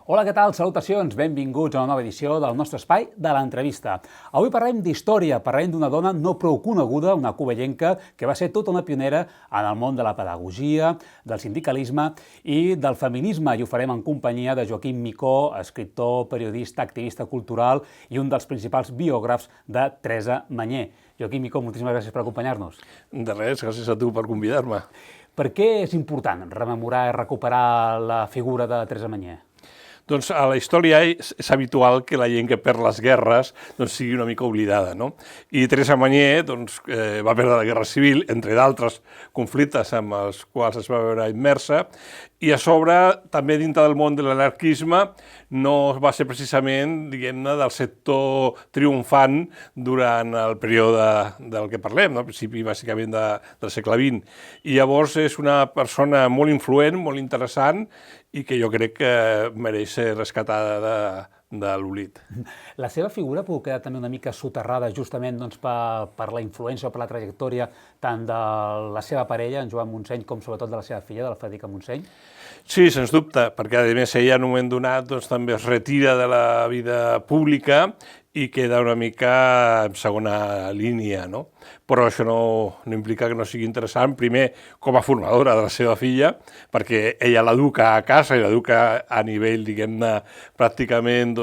Hola, què tal? Salutacions, benvinguts a una nova edició del nostre espai de l'entrevista. Avui parlem d'història, parlem d'una dona no prou coneguda, una covellenca, que va ser tota una pionera en el món de la pedagogia, del sindicalisme i del feminisme, i ho farem en companyia de Joaquim Micó, escriptor, periodista, activista cultural i un dels principals biògrafs de Teresa Manyer. Joaquim Micó, moltíssimes gràcies per acompanyar-nos. De res, gràcies a tu per convidar-me. Per què és important rememorar i recuperar la figura de Teresa Manyer? Doncs a la història és habitual que la gent que perd les guerres sigui una mica oblidada, no? I Teresa Manyer va perdre la Guerra Civil, entre d'altres conflictes amb els quals es va veure immersa, i a sobre, també dintre del món de l'anarquisme, no va ser precisament, diguem-ne, del sector triomfant durant el període del que parlem, al principi bàsicament del segle XX. I llavors és una persona molt influent, molt interessant, i que jo crec que mereix ser rescatada de l'oblit. La seva figura pot quedar també una mica soterrada justament per la influència o per la trajectòria tant de la seva parella, en Joan Montseny, com sobretot de la seva filla, de la Federica Montseny? Sí, sens dubte, perquè a més ella en un moment donat també es retira de la vida pública i queda una mica en segona línia, no? Però això no implica que no sigui interessant, primer com a formadora de la seva filla, perquè ella l'educa a casa i l'educa a nivell, diguem-ne, pràcticament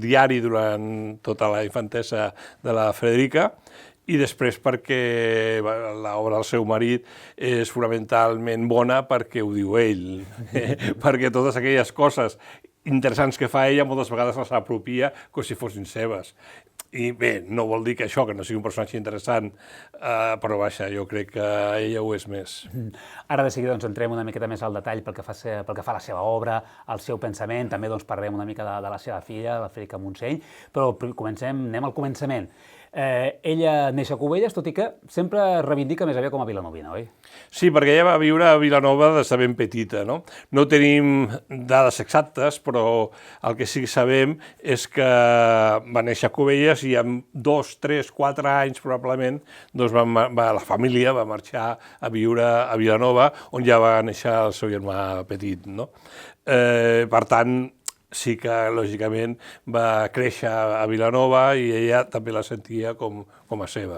diari durant tota la infantesa de la Federica, i després perquè l'obra del seu marit és fonamentalment bona perquè ho diu ell, perquè totes aquelles coses interessants que fa ella moltes vegades les apropia com si fossin seves. I bé, no vol dir que això, que no sigui un personatge interessant, però vaja, jo crec que ella ho és més. Ara de seguida entrem una miqueta més al detall pel que fa a la seva obra, al seu pensament, també parlarem una mica de la seva filla, la Federica Montseny, però anem al començament. Ella neix a Cubelles, tot i que sempre reivindica més aviat com a vilanovina, oi? Sí, perquè ella va viure a Vilanova des de ben petita, no? No tenim dades exactes, però el que sí que sabem és que va néixer a Cubelles i amb 2, 3, 4 anys probablement la família va marxar a viure a Vilanova, on ja va néixer el seu germà petit, no? Per tant, sí que, lògicament, va créixer a Vilanova i ella també la sentia com a seva.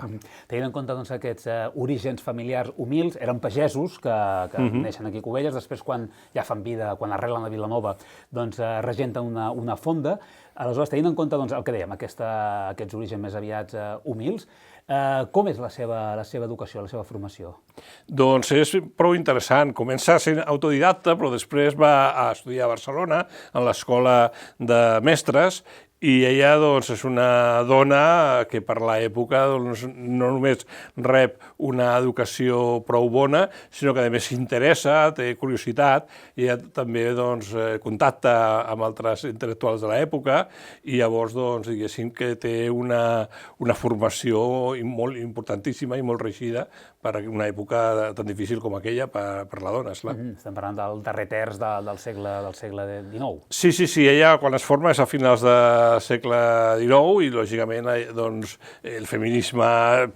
Tenint en compte aquests orígens familiars humils, eren pagesos que neixen aquí a Cubelles, després quan ja fan vida, quan arrelen a Vilanova, regenten una fonda. Aleshores, tenint en compte el que dèiem, aquests orígens més aviats humils, com és la seva educació, la seva formació? Doncs és prou interessant. Comença sent autodidacta, però després va a estudiar a Barcelona, en l'escola de mestres, i ella és una dona que per l'època no només rep una educació prou bona, sinó que a més s'interessa, té curiositat, i ella també contacta amb altres intel·lectuals de l'època, i llavors diguéssim que té una formació molt importantíssima i molt reeixida per una època tan difícil com aquella per la dona, esclar. Estem parlant del darrer terç del segle XIX. Sí, ella quan es forma és a finals del segle XIX i, lògicament, el feminisme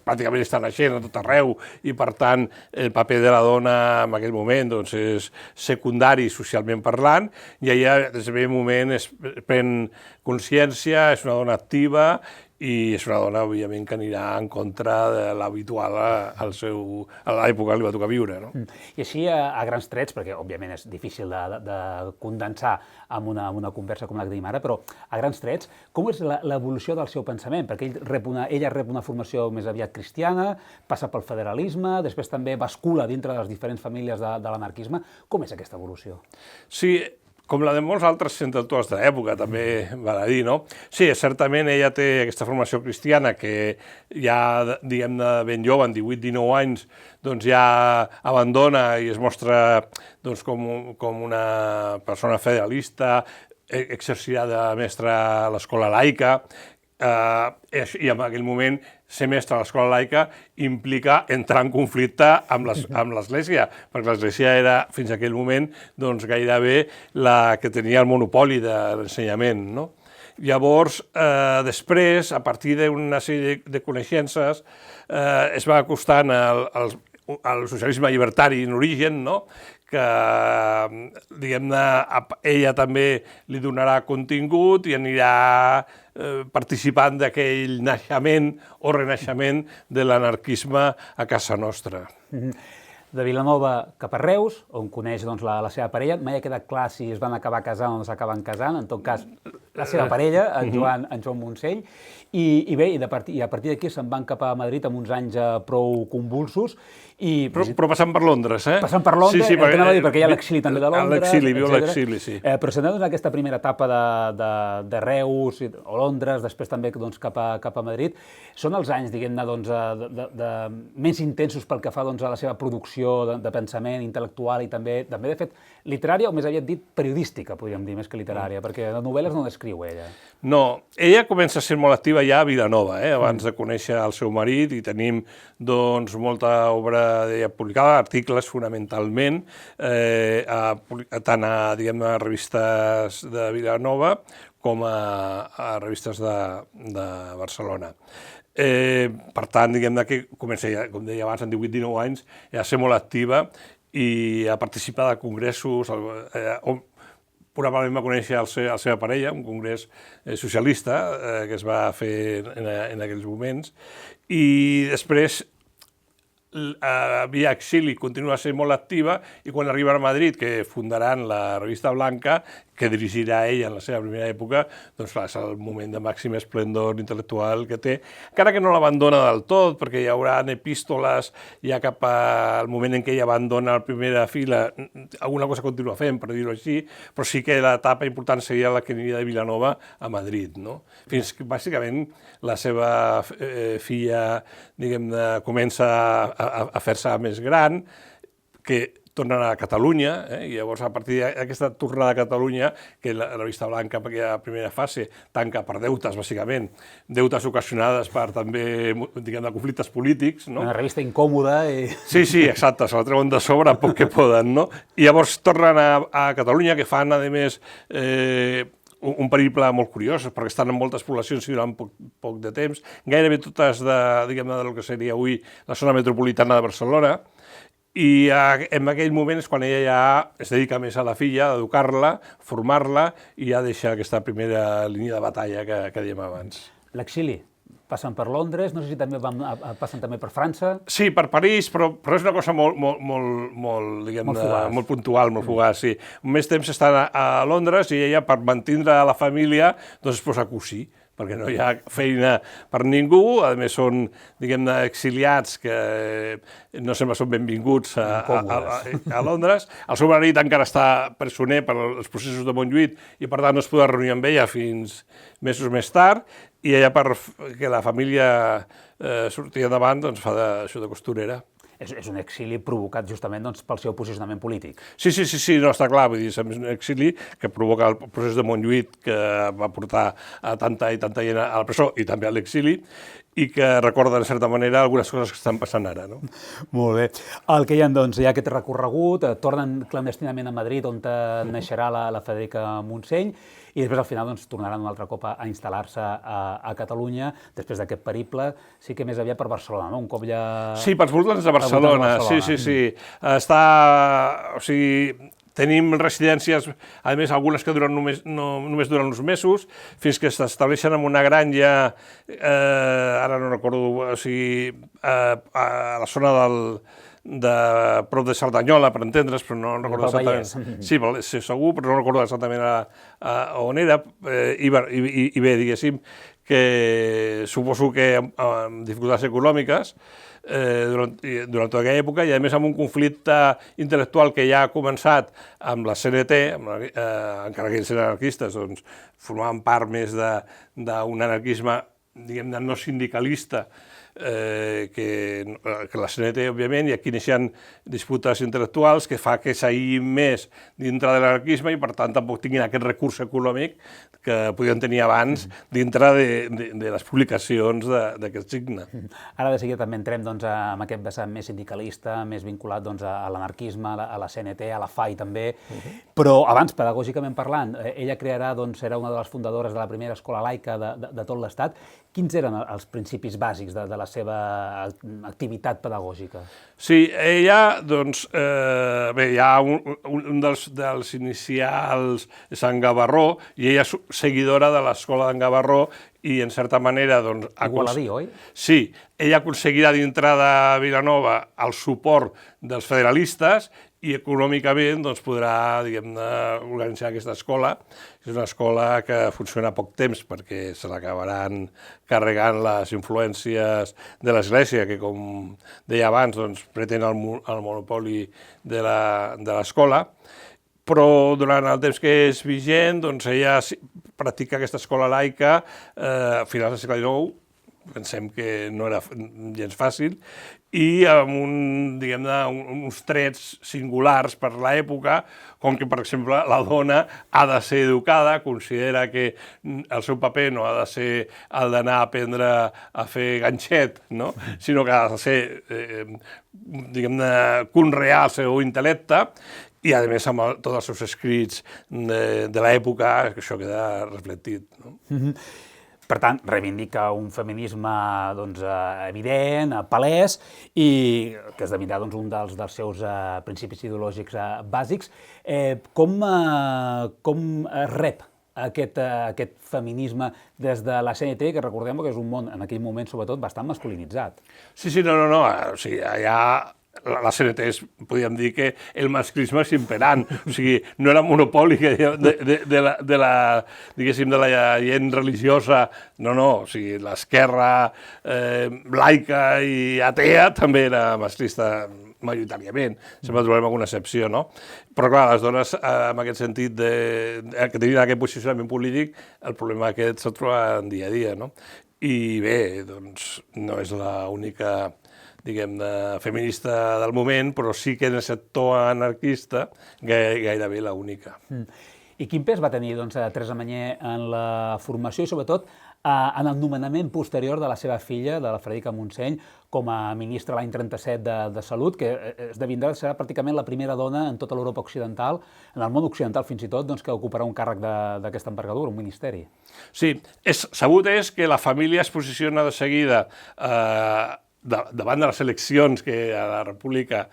pràcticament està naixent a tot arreu i, per tant, el paper de la dona en aquell moment és secundari socialment parlant, i ella des del primer moment pren consciència, és una dona activa i és una dona, òbviament, que anirà en contra de l'habitual a l'època que li va tocar viure, no? I així, a grans trets, perquè, òbviament, és difícil de condensar amb una conversa com la que tenim ara, però a grans trets, com és l'evolució del seu pensament? Perquè ella rep una formació més aviat cristiana, passa pel federalisme, després també bascula dintre de les diferents famílies de l'anarquisme. Com és aquesta evolució? Sí, com la de molts altres intel·lectuals de l'època, també val a dir, no? Sí, certament ella té aquesta formació cristiana que ja, diguem-ne, ben jove, en 18-19 anys, ja abandona i es mostra com una persona federalista, exercirà de mestra a l'escola laica, i en aquell moment ser mestre a l'escola laica implica entrar en conflicte amb l'Església, perquè l'Església era, fins a aquell moment, gairebé la que tenia el monopoli de l'ensenyament, no? Llavors, després, a partir d'una sèrie de coneixences, es va acostant el socialisme llibertari en origen, no? Que, diguem-ne, ella també li donarà contingut i anirà participant d'aquell naixement o renaixement de l'anarquisme a casa nostra. De Vilanova cap a Reus, on coneix la seva parella. Mai ha quedat clar si es van acabar casant o no s'acaben casant, en tot cas, la seva parella, en Joan Montseny, i bé, a partir d'aquí se'n van cap a Madrid amb uns anys prou convulsos. Però passant per Londres, eh? Passant per Londres, perquè hi ha l'exili també de Londres, l'exili, viu l'exili, sí. Però s'han donat aquesta primera etapa de Reus o Londres, després també cap a Madrid. Són els anys, diguem-ne, més intensos pel que fa a la seva producció de pensament intel·lectual i també, de fet, literària, o més aviat dit, periodística, podríem dir, més que literària, perquè de novel·les no n'escriu ella. No, ella comença a ser molt activa ja a Vilanova, abans de conèixer el seu marit, i tenim molta obra publicada, articles fonamentalment, tant a revistes de Vilanova com a revistes de Barcelona. Per tant, diguem-ne que comença, com deia abans, en 18-19 anys, ja a ser molt activa i a participar de congressos, on probablement va conèixer la seva parella, un congrés socialista que es va fer en aquells moments, i després via exili continua sent molt activa, i quan arriba a Madrid, que fundaran la revista Blanca, que dirigirà ella en la seva primera època, doncs clar, és el moment de màxim esplendor intel·lectual que té, encara que no l'abandona del tot, perquè hi haurà epístoles ja cap al moment en què ella abandona la primera fila, alguna cosa continua fent, per dir-ho així, però sí que l'etapa important seria la que aniria de Vilanova a Madrid, no? Fins que, bàsicament, la seva filla, diguem-ne, comença a fer-se més gran, que tornen a Catalunya, i llavors a partir d'aquesta tornada a Catalunya, que la revista Blanca, perquè la primera fase tanca per deutes, bàsicament, deutes ocasionades per també, diguem-ne, conflictes polítics, no? Una revista incòmoda i... Sí, exacte, se la treuen de sobre a poc que poden, no? I llavors tornen a Catalunya, que fan, a més, un periple molt curiós, perquè estan en moltes poblacions i durant poc de temps, gairebé totes diguem-ne, del que seria avui la zona metropolitana de Barcelona, i en aquell moment és quan ella ja es dedica més a la filla, a educar-la, formar-la, i ja deixa aquesta primera línia de batalla que dèiem abans. L'exili. Passen per Londres, no sé si també passen també per França. Sí, per París, però és una cosa molt puntual, molt fugaç, sí. Més temps estan a Londres i ella, per mantindre la família, doncs es posa a cosir, perquè no hi ha feina per ningú, a més són, diguem-ne, exiliats que no sempre són benvinguts a Londres. El seu marit encara està presoner per els processos de Montjuïc i per tant no es podrà reunir amb ella fins mesos més tard, i ella, perquè la família sortia endavant, doncs fa això de costurera. És un exili provocat justament pel seu posicionament polític. Sí, no, està clar, vull dir, és un exili que provoca el procés de Montjuïc, que va portar a tanta i tanta gent a la presó i també a l'exili, i que recorda, en certa manera, algunes coses que estan passant ara, no? Molt bé. El que hi ha, doncs, hi ha aquest recorregut, tornen clandestinament a Madrid, on naixerà la Federica Montseny, i després, al final, doncs, tornaran un altre cop a instal·lar-se a Catalunya, després d'aquest periple, sí que més aviat per Barcelona, no? Un cop ja... Sí, pels voltants de Barcelona, sí. Està... O sigui, tenim residències, a més, algunes que només duren uns mesos, fins que s'estableixen en una granja, ara no recordo, o sigui, a la zona prop de Cerdanyola, per entendre's, però no recordo exactament. Sí, segur, però no recordo exactament on era. I bé, diguéssim, que suposo que amb dificultats econòmiques durant tota aquella època, i a més amb un conflicte intel·lectual que ja ha començat amb la CNT, encara que ells eren anarquistes, doncs formaven part més d'un anarquisme, diguem-ne, no sindicalista, que la CNT, òbviament, i aquí neixen disputes intel·lectuals que fa que s'aïllin més dintre de l'anarquisme i, per tant, tampoc tinguin aquest recurs econòmic que podien tenir abans dintre de les publicacions d'aquest signe. Ara de seguida també entrem en aquest vessant més sindicalista, més vinculat a l'anarquisme, a la CNT, a la FAI també, però abans, pedagògicament parlant, ella serà una de les fundadores de la primera escola laica de tot l'Estat. Quins eren els principis bàsics de la seva activitat pedagògica? Sí, ella, doncs, bé, hi ha un dels inicials de Sant Gavarró, i ella és seguidora de l'escola d'en Gavarró, i en certa manera, doncs... Igualadí, oi? Sí, ella aconseguirà dintre de Vilanova el suport dels federalistes i econòmicament doncs, podrà, diguem-ne, organitzar aquesta escola. És una escola que funciona poc temps perquè se l'acabaran carregant les influències de l'Església, que, com deia abans, doncs, pretén el monopoli de l'escola, però durant el temps que és vigent, doncs, ella practica aquesta escola laica a finals del segle XIX, pensem que no era gens fàcil, i amb uns trets singulars per l'època, com que, per exemple, la dona ha de ser educada, considera que el seu paper no ha de ser el d'anar a aprendre a fer ganxet, no? Sinó que ha de ser, diguem-ne, conrear el seu intel·lecte, i, a més, amb tots els seus escrits de l'època, això queda reflectit, no? Per tant, reivindica un feminisme evident, palès, i que esdevindrà un dels seus principis ideològics bàsics. Com rep aquest feminisme des de la CNT, que recordem que és un món, en aquell moment, sobretot, bastant masculinitzat? Sí, no. O sigui, allà la CNT podríem dir que el masclisme és imperant, o sigui, no era monopoli de la gent religiosa, no, o sigui, l'esquerra laica i atea també era masclista majoritàriament, sempre trobem alguna excepció, no? Però clar, les dones, en aquest sentit, que tenien aquest posicionament polític, el problema aquest se'l troben dia a dia, no? I bé, doncs, no és l'única, diguem-ne, feminista del moment, però sí que en el sector anarquista gairebé l'única. I quin pes va tenir Teresa Mañé en la formació i, sobretot, en el nomenament posterior de la seva filla, de la Frederica Montseny, com a ministra l'any 37 de Salut, que esdevindrà, serà pràcticament la primera dona en tota l'Europa occidental, en el món occidental fins i tot, que ocuparà un càrrec d'aquesta envergadura, un ministeri. Sí, sabut és que la família es posiciona de seguida davant de les eleccions que a la República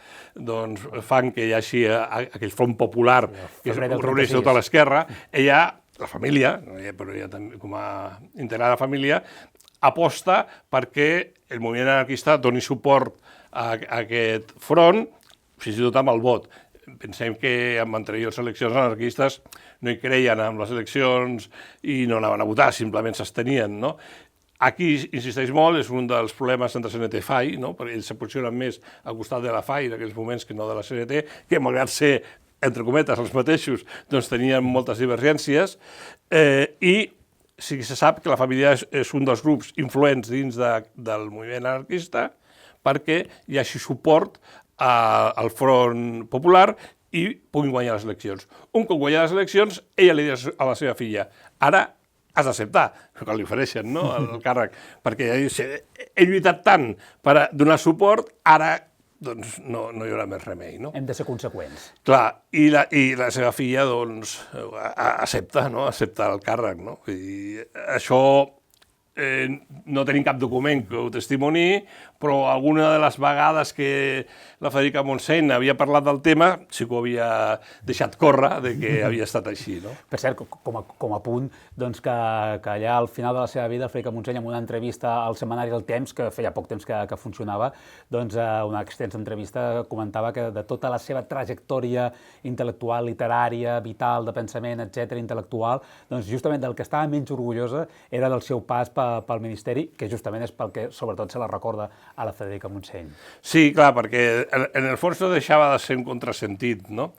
fan que hi hagi aquell front popular que reuneix tota l'esquerra, ella, la família, però ella també com a integrada de la família, aposta perquè el moviment anarquista doni suport a aquest front, fins i tot amb el vot. Pensem que en anteriors eleccions anarquistes no hi creien en les eleccions i no anaven a votar, simplement s'abstenien, no? Aquí insisteix molt, és un dels problemes entre CNT i FAI, no? Perquè ells se posicionen més al costat de la FAI en aquells moments que no de la CNT, que malgrat ser, entre cometes, els mateixos, doncs tenien moltes divergències, i sí que se sap que la família és un dels grups influents dins del moviment anarquista perquè hi hagi suport al front popular i puguin guanyar les eleccions. Un cop guanyar les eleccions, ella li diu a la seva filla, ara has d'acceptar, que li ofereixen, no?, el càrrec, perquè he lluitat tant per donar suport, ara doncs no hi haurà més remei, no? Hem de ser conseqüents. Clar, i la seva filla, doncs, accepta el càrrec, no? I això no tenim cap document que ho testimoni, però alguna de les vegades que la Frederica Montseny havia parlat del tema sí que ho havia deixat córrer de que havia estat així, no? Per cert, com a punt, doncs que allà al final de la seva vida, la Frederica Montseny, en una entrevista al setmanari El Temps, que feia poc temps que funcionava, doncs una extensa entrevista comentava que de tota la seva trajectòria intel·lectual, literària, vital, de pensament, etc., intel·lectual, doncs justament del que estava menys orgullosa era del seu pas pel Ministeri, que justament és pel que sobretot se la recorda a la Frederica Montseny. Sí, clar, perquè en el fons no deixava de ser un contrasentit, no?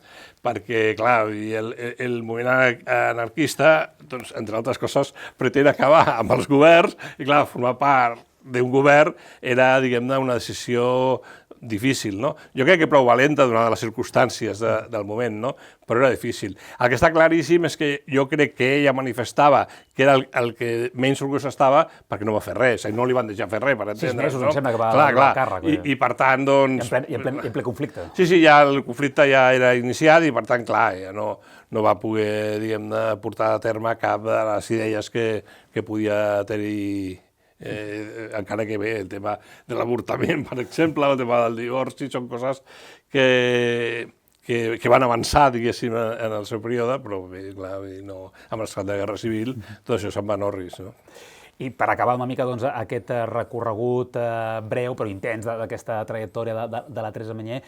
Perquè, clar, el moviment anarquista, doncs, entre altres coses, pretén acabar amb els governs i, clar, formar part d'un govern era, diguem-ne, una decisió difícil, no? Jo crec que prou valenta donant les circumstàncies del moment, no? Però era difícil. El que està claríssim és que jo crec que ella manifestava que era el que menys orgullós estava perquè no va fer res, no li van deixar fer res, per entendre. 6 mesos, em sembla que va al càrrec. I per tant, doncs... I en ple conflicte. Sí, ja el conflicte ja era iniciat i per tant, clar, ja no va poder, diguem-ne, portar a terme cap de les idees que podia tenir encara que bé, el tema de l'avortament, per exemple, el tema del divorci, són coses que van avançar, diguéssim, en el seu període, però bé, clar, no, amb l'esclat de Guerra Civil, tot això se'n va a Norris, no? I per acabar una mica doncs, aquest recorregut breu però intens d'aquesta trajectòria de la Teresa Mañé,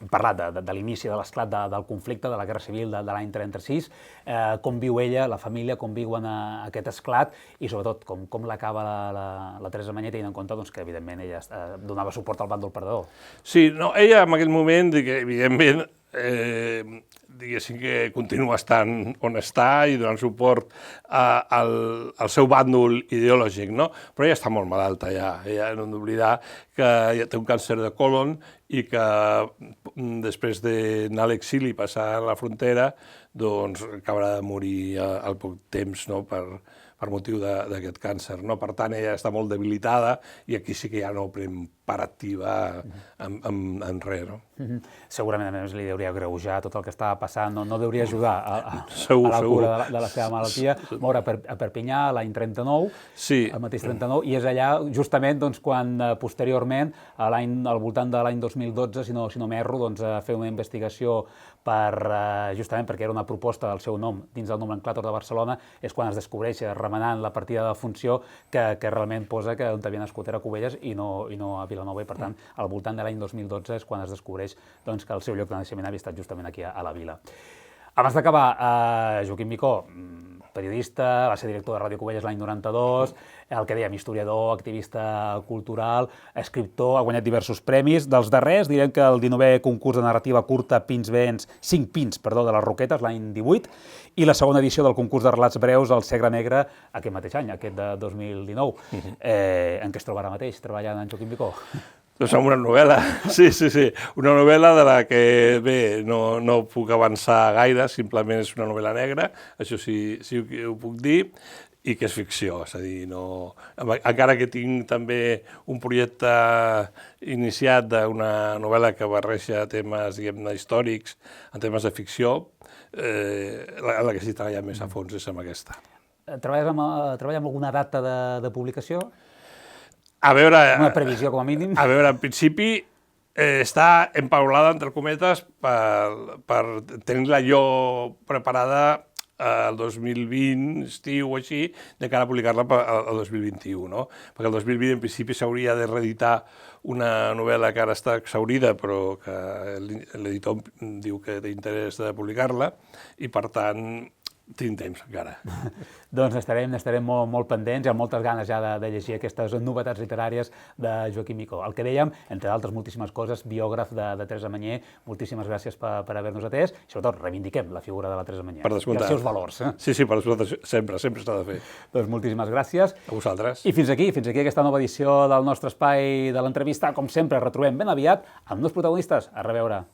hem parlat de l'inici de l'esclat del conflicte, de la Guerra Civil de l'any 36, com viu ella, la família, com viuen aquest esclat i sobretot com l'acaba la Teresa Mañé, tenint en compte doncs, que evidentment ella donava suport al bàndol perdedor. Sí, no, ella en aquell moment, evidentment, diguéssim que continua estant on està i donant suport al seu bàndol ideològic, no? Però ella està molt malalta ja, ella no hem d'oblidar que ja té un càncer de colon i que després d'anar a l'exili i passar a la frontera, doncs acabarà de morir al poc temps, no?, per motiu d'aquest càncer, no? Per tant, ella està molt debilitada i aquí sí que ja no pren part activa en res, no? Segurament, a més, li hauria greujar tot el que estava passant, no deuria ajudar a la Segur. cura de la seva malaltia. Mor a Perpinyà l'any 39, el mateix 39, i és allà justament quan posteriorment, al voltant de l'any 2012, si no m'erro, fer una investigació justament perquè era una proposta del seu nom dins del nomenclàtor de Barcelona, és quan es descobreix, remenant la partida de funció, que realment posa que on havia nascut era a Cubelles i no a Vilanova, i per tant, al voltant de l'any 2012 és quan es descobreix que el seu lloc de naixement havia estat justament aquí a la vila. Abans d'acabar, Joaquim Micó, periodista, va ser director de Ràdio Cubelles l'any 92, el que dèiem, historiador, activista cultural, escriptor, ha guanyat diversos premis. Dels darrers, direm que el 19è concurs de narrativa curta 5 pins, de les Roquetes, l'any 18, i la segona edició del concurs de relats breus, el Segre Negre, aquest mateix any, aquest de 2019. En què es troba ara mateix, treballant en Joaquim Micó? Doncs amb una novel·la, sí, una novel·la de la que, bé, no puc avançar gaire, simplement és una novel·la negra, això sí que ho puc dir, i que és ficció, és a dir, encara que tinc també un projecte iniciat d'una novel·la que barreja temes, diguem-ne, històrics en temes de ficció, la que sí treballa més a fons és amb aquesta. Treballa amb alguna data de publicació? A veure... Una previsió, com a mínim? A veure, en principi està empaulada, entre cometes, per tenir-la jo preparada el 2020, estiu o així, de cara a publicar-la el 2021, no? Perquè el 2020, en principi, s'hauria de reeditar una novel·la que ara està exhaurida, però que l'editor diu que té interès de publicar-la, i, per tant, tinc temps encara. Doncs estarem molt pendents, hi ha moltes ganes ja de llegir aquestes novetats literàries de Joaquim Micó. El que dèiem, entre d'altres moltíssimes coses, biògraf de Teresa Mañé, moltíssimes gràcies per haver-nos atès, i sobretot reivindiquem la figura de la Teresa Mañé i els seus valors. Sí, per descomptat, sempre s'ha de fer. Doncs moltíssimes gràcies. A vosaltres. I fins aquí aquesta nova edició del nostre espai de l'entrevista. Com sempre, retrobem ben aviat amb nous protagonistes. A reveure.